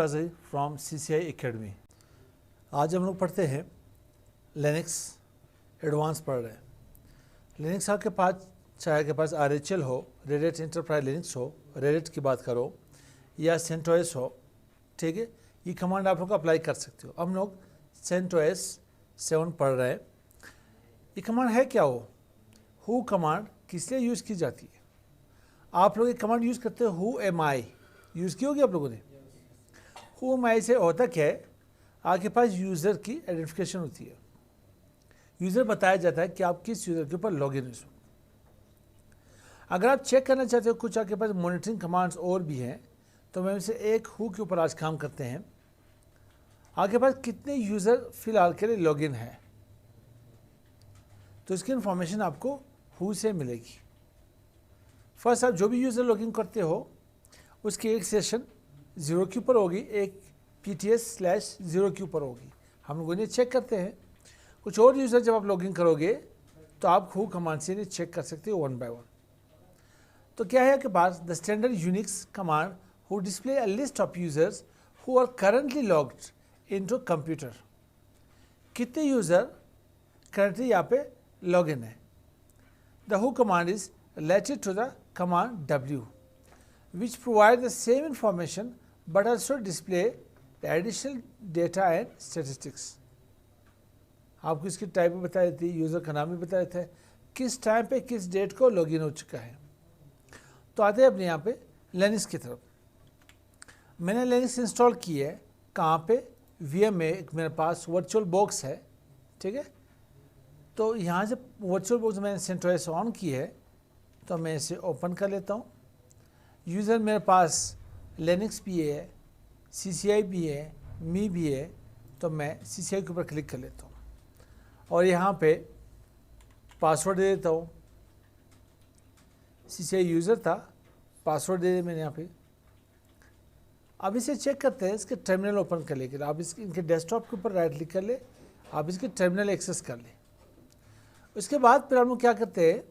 बाजी from CCI academy. आज हम लोग पढ़ते हैं लिनक्स एडवांस पढ़ रहे हैं। लिनक्स आपके पास चाहे आपके पास RHL हो, रेड हैट एंटरप्राइज लिनक्स हो, रेड हैट की बात करो या CentOS हो, ठीक है, ये कमांड आप लोग अप्लाई कर सकते हो। हम लोग CentOS 7 पढ़ रहे हैं। ये कमांड है क्या? हु कमांड किस लिए यूज़ की जाती है? आप लोग ये कमांड यूज़ करते हो हु एम आई, यूज़ की होगी आप लोगों ने। हु एम आई से होता क्या है, आपके पास यूज़र की आइडेंटिफिकेशन होती है। यूज़र बताया जाता है कि आप किस यूज़र के ऊपर लॉगिन हो। अगर आप चेक करना चाहते हो कुछ आपके पास मॉनिटरिंग कमांड्स और भी हैं, तो मैं से एक हु के ऊपर आज काम करते हैं। आपके पास कितने यूज़र फिलहाल के लिए लॉगिन है, तो इसकी इंफॉर्मेशन आपको हु से मिलेगी। फर्स्ट, आप जो भी यूज़र लॉगिन करते हो उसकी एक सेशन 0 के ऊपर होगी, एक PTS/0 के ऊपर होगी। हम लोग इन्हें चेक करते हैं। कुछ और यूज़र जब आप लॉगिन करोगे तो आप हु कमांड से इन्हें चेक कर सकते हो 1 by 1। तो क्या है आपके पास the standard Unix command who display a list of users who are currently logged into computer. कितने यूज़र करंटली यहाँ पे लॉगिन है। The who command is related to the command W, which provide the same information but also display the additional data and statistics। आपको इसकी type भी बता देती है, यूज़र का नाम भी बता देता है, किस टाइम पे किस डेट को लॉगिन हो चुका है। तो आते हैं अपने यहाँ पे लिनक्स की तरफ। मैंने लिनक्स इंस्टॉल की है कहाँ पे, VM में एक मेरे पास वर्चुअल बॉक्स है, ठीक है। तो यहाँ से वर्चुअल बॉक्स मैंने CentOS ऑन की है, तो मैं इसे ओपन कर लेता हूँ। यूज़र मेरे पास लिनक्स भी है, CCI भी है, मी भी है, तो मैं CCI के ऊपर क्लिक कर लेता हूँ और यहाँ पे पासवर्ड दे देता हूँ। CCI यूज़र था, पासवर्ड दे दिया मैंने यहाँ पे। अब इसे चेक करते हैं, इसके टर्मिनल ओपन कर लेकर आप इनके डेस्कटॉप के ऊपर राइट क्लिक कर ले, आप इसके टर्मिनल एक्सेस कर ले। उसके बाद फिर हम लोग क्या करते हैं,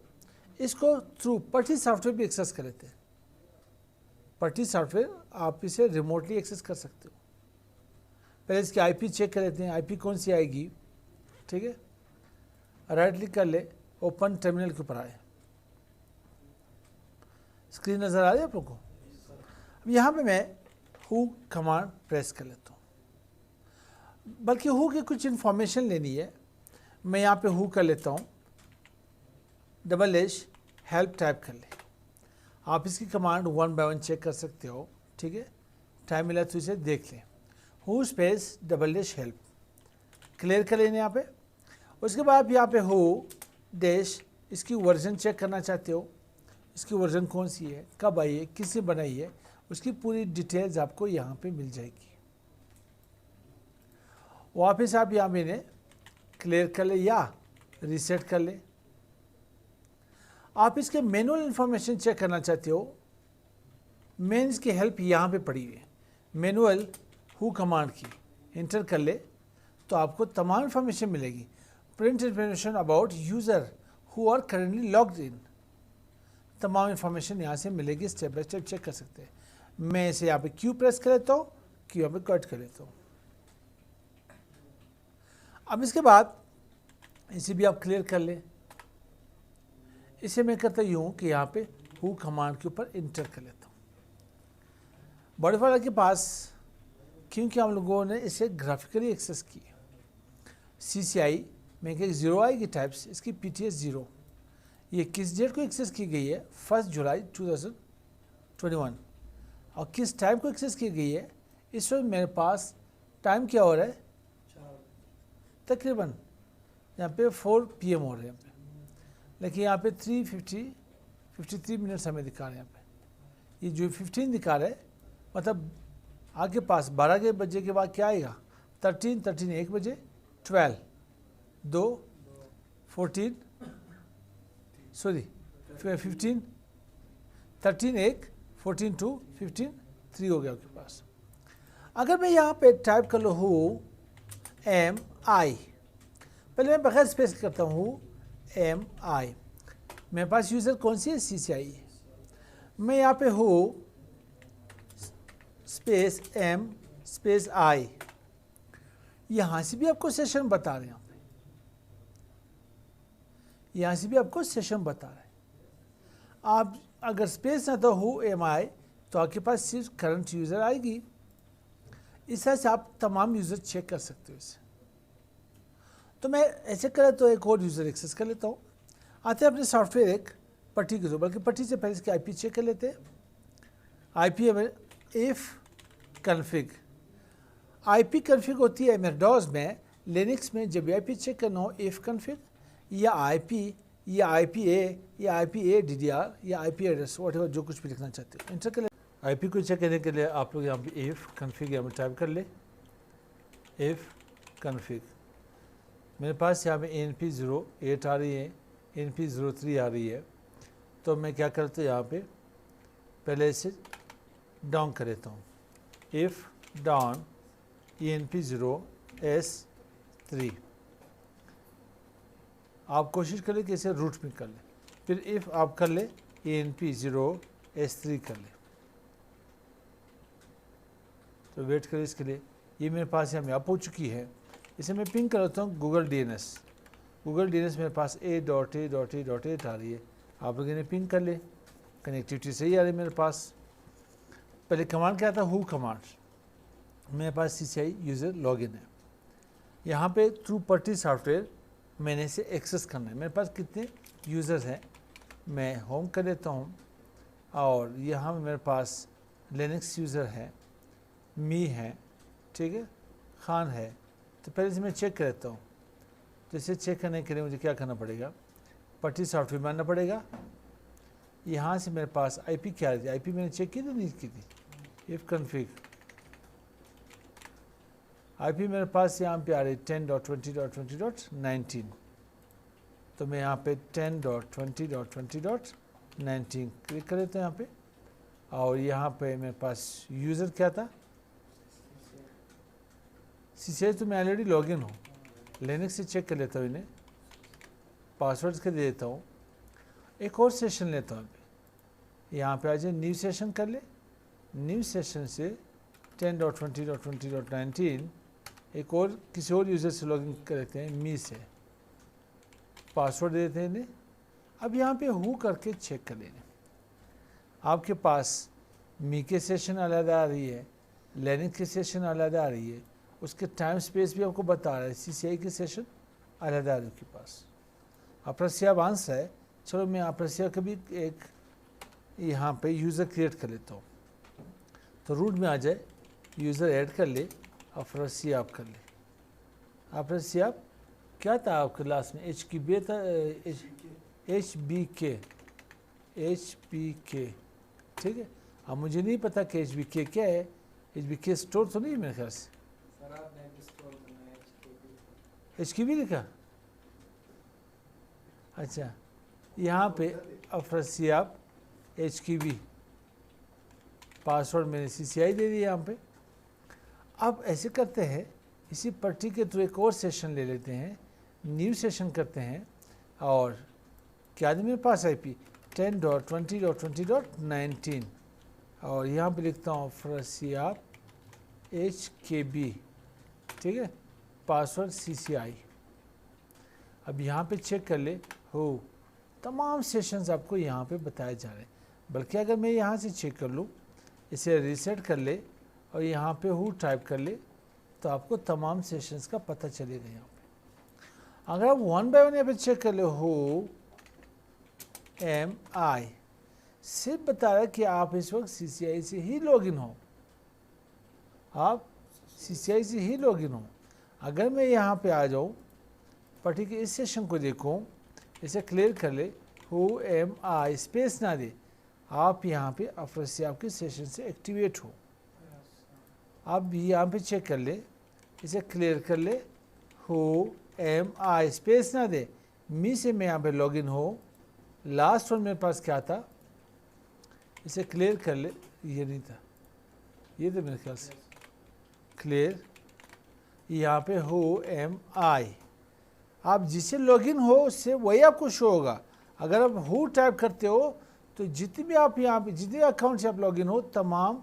इसको थ्रू पटी सॉफ्टवेयर भी एक्सेस कर लेते हैं। पटी सॉफ्टवेयर आप इसे रिमोटली एक्सेस कर सकते हो। पहले इसकी IP चेक कर लेते हैं, IP कौन सी आएगी, ठीक है। राइट क्लिक कर ले, ओपन टर्मिनल के ऊपर आए। स्क्रीन नज़र आ रही है आप लोग को। अब यहाँ पे मैं हु कमांड प्रेस कर लेता हूँ, बल्कि हु की कुछ इन्फॉर्मेशन लेनी है। मैं यहाँ पे हु कर लेता हूँ, / हेल्प टाइप कर ले। आप इसकी कमांड 1 by 1 चेक कर सकते हो, ठीक है। टाइम मिला तो इसे देख लें। हु स्पेस / हेल्प क्लियर कर लेने यहाँ पे। उसके बाद यहाँ पे हु डैश इसकी वर्जन चेक करना चाहते हो, इसकी वर्जन कौन सी है, कब आई है, किसने बनाई है, उसकी पूरी डिटेल्स आपको यहाँ पे मिल जाएगी। वापस आप यहाँ पे इन्हें क्लियर कर ले या रीसेट कर ले। आप इसके मैनुअल इंफॉर्मेशन चेक करना चाहते हो, मेन्स की हेल्प यहाँ पे पड़ी हुई है। मैनुअल हु कमांड की इंटर कर ले तो आपको तमाम इंफॉर्मेशन मिलेगी। Print information about user who are currently logged in, तमाम इंफॉर्मेशन यहाँ से मिलेगी, स्टेप बाय स्टेप चेक कर सकते हैं। मैं इसे यहाँ पे Q प्रेस कर लेता हूँ, Q यहाँ पे कट कर लेता हूँ। अब इसके बाद इसे भी आप क्लियर कर ले। इसे मैं करता यूँ कि यहाँ पे हु कमांड के ऊपर इंटर कर लेता हूँ। बड़े वाला के पास क्योंकि हम लोगों ने इसे ग्राफिकली एक्सेस की, CCI में 0 आएगी टाइप्स, इसकी PTS 0। ये किस डेट को एक्सेस की गई है, 1 जुलाई 2021। और किस टाइम को एक्सेस की गई है, इस वक्त मेरे पास टाइम क्या हो रहा है, तकरीबन यहाँ पे 4 PM हो रहा है यहाँ पे, लेकिन यहाँ पे 3:53 मिनट्स हमें दिखा रहे हैं। यहाँ पे ये जो 15 दिखा रहा है, मतलब आगे पास 12 बजे के बाद क्या आएगा, 13 1 बजे, 12 2 14 सॉरी 15 13 1 14 2 15 3 हो गया आपके पास। अगर मैं यहाँ पे टाइप कर लो हु एम आई, पहले मैं बगैर स्पेस करता हूँ एम आई, मेरे पास यूज़र कौन सी है, CCI है। मैं यहाँ पे हूँ स्पेस M स्पेस आई, यहाँ से भी आपको सेशन बता रहे हैं, यहाँ से भी आपको सेशन बता रहे हैं। आप अगर स्पेस ना तो हु एम आई तो आपके पास सिर्फ करंट यूज़र आएगी। इस तरह से आप तमाम यूज़र चेक कर सकते हो इसे। तो मैं ऐसे करें तो एक और यूज़र एक्सेस कर लेता हूँ। आते हैं अपने सॉफ्टवेयर एक पट्टी के थ्रू, बल्कि पट्टी से पहले इसकी आईपी चेक कर लेते हैं। आईपी है इफ़ कन्फिग, आईपी कन्फिग होती है मेरे डॉस में, लिनक्स में जब आईपी चेक करना हो इफ़ कन्फिग या आईपी या आईपीए या आईपीए डीडीआर या आईपी एड्रेस व्हाटएवर जो कुछ भी लिखना चाहते हो इंटर कर ले। आईपी को चेक करने के लिए आप लोग यहाँ पे इफ़ कन्फिग यहाँ पर टाइप कर ले, इफ़ कन्फिग। मेरे पास यहाँ पे NP08 आ रही है, NP03 आ रही है, तो मैं क्या करता हूँ यहाँ पे पहले इसे डाउन कर लेता हूँ। इफ़ डाउन ENP0S3, आप कोशिश करें कि इसे रूट में कर ले। फिर इफ़ आप कर ले ENP0S3 कर ले, तो वेट करें इसके लिए। ये मेरे पास यहाँ में अप हो चुकी है। इसे मैं पिंग करता हूँ गूगल DNS। गूगल DNS मेरे पास A.A.A.8 आ रही है, आप लोग इन्हें पिंग कर ले। कनेक्टिविटी सही आ रही है मेरे पास। पहले कमांड क्या था, हु कमांड। मेरे पास CCI यूज़र लॉगिन है। यहाँ पे थ्रू पट्टी सॉफ्टवेयर मैंने इसे एक्सेस करना है। मेरे पास कितने यूज़र्स हैं, मैं होम कर लेता हूँ और यहाँ मेरे पास लिनक्स यूज़र है, मी है, ठीक है, खान है। तो पहले से मैं चेक कर लेता हूँ। तो इसे चेक करने के लिए मुझे क्या करना पड़ेगा, पट्टी सॉफ्टवेयर में आना पड़ेगा। यहाँ से मेरे पास आईपी क्या आ रही थी, आईपी मैंने चेक की थी नहीं की थी, इफ़ कन्फिग आईपी मेरे पास यहाँ पे आ रही 10.20.20.19। तो मैं यहाँ पे 10.20.20.19 क्लिक कर लेते हैं यहाँ पे। और यहाँ पे मेरे पास यूज़र क्या था, CCI, तो मैं ऑलरेडी लॉगिन हूँ। लिनक्स से चेक कर लेता हूँ, इन्हें पासवर्ड्स के दे देता हूँ। एक और सेशन लेता हूँ, यहाँ पे आ जाए न्यू सेशन कर ले। न्यू सेशन से 10.20.20.19 एक और किसी और यूज़र से लॉगिन कर लेते हैं, मी से पासवर्ड दे देते हैं इन्हें। अब यहाँ पे हु करके चेक कर लेंगे। आपके पास मी के सेशन अलग आ रही है, लिनक्स के सेशन अलग आ रही है, उसके टाइम स्पेस भी आपको बता रहा है। CCI के सेशन अलग आ रही है के पास। अप्रस्या वांस है, चलो मैं अप्रस्या का भी एक यहाँ पे यूज़र क्रिएट कर लेता हूँ। तो रूट में आ जाए, यूज़र ऐड कर ले, अफरसिया आप कर ले। अफरसिया क्या था आपके लास्ट में, HKB था, HBK, ठीक है। अब मुझे नहीं पता कि HBK क्या है। HBK स्टोर तो नहीं है मेरे ख्याल से। HKB लिखा, अच्छा। यहाँ पे अफरसियाब HKB पासवर्ड मैंने CCI दे दिया यहाँ पे। अब ऐसे करते हैं, इसी पट्टी के थ्रू एक और सेशन ले लेते हैं, न्यू सेशन करते हैं। और क्या मेरे पास IP 10.20.20.19 और यहाँ पे लिखता हूँ अफरसियाब HKB, ठीक है, पासवर्ड CCI। अब यहाँ पे चेक कर ले हो, तमाम सेशंस आपको यहाँ पे बताए जा रहे हैं। बल्कि अगर मैं यहाँ से चेक कर लूँ, इसे रीसेट कर ले और यहाँ पे हु टाइप कर ले, तो आपको तमाम सेशंस का पता चलेगा यहाँ पे। अगर आप वन बाय वन यहाँ पे चेक कर ले, हु एम आई सिर्फ बता रहा है कि आप इस वक्त CCI से ही लॉगिन हो, आप CCI से ही लॉगिन हो। अगर मैं यहाँ पे आ जाऊँ, पट्टी के इस सेशन को देखूँ, इसे क्लियर कर ले, हु एम आई स्पेस ना दे, आप यहाँ पे अफरसियाब के सेशन से एक्टिवेट हो। आप भी यहाँ पे चेक कर ले, इसे क्लियर कर ले, हु एम आई स्पेस ना दे, मी से मैं यहाँ पे लॉगिन हो। लास्ट वन मेरे पास क्या था, इसे क्लियर कर ले, ये नहीं था, ये तो मेरे ख्याल से क्लियर। यहाँ पे हु एम आई, आप जिससे लॉगिन हो उससे वही आपको शो होगा। अगर आप हु टाइप करते हो तो जितने भी आप यहाँ पे जितने अकाउंट से आप लॉगिन हो, तमाम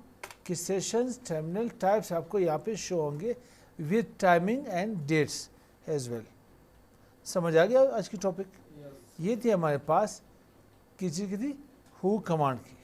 कि सेशंस टर्मिनल टाइप्स आपको यहाँ पे शो होंगे with timing and dates as well. समझ आ गया आज की टॉपिक? ये थी हमारे पास किसी की थी हु कमांड की।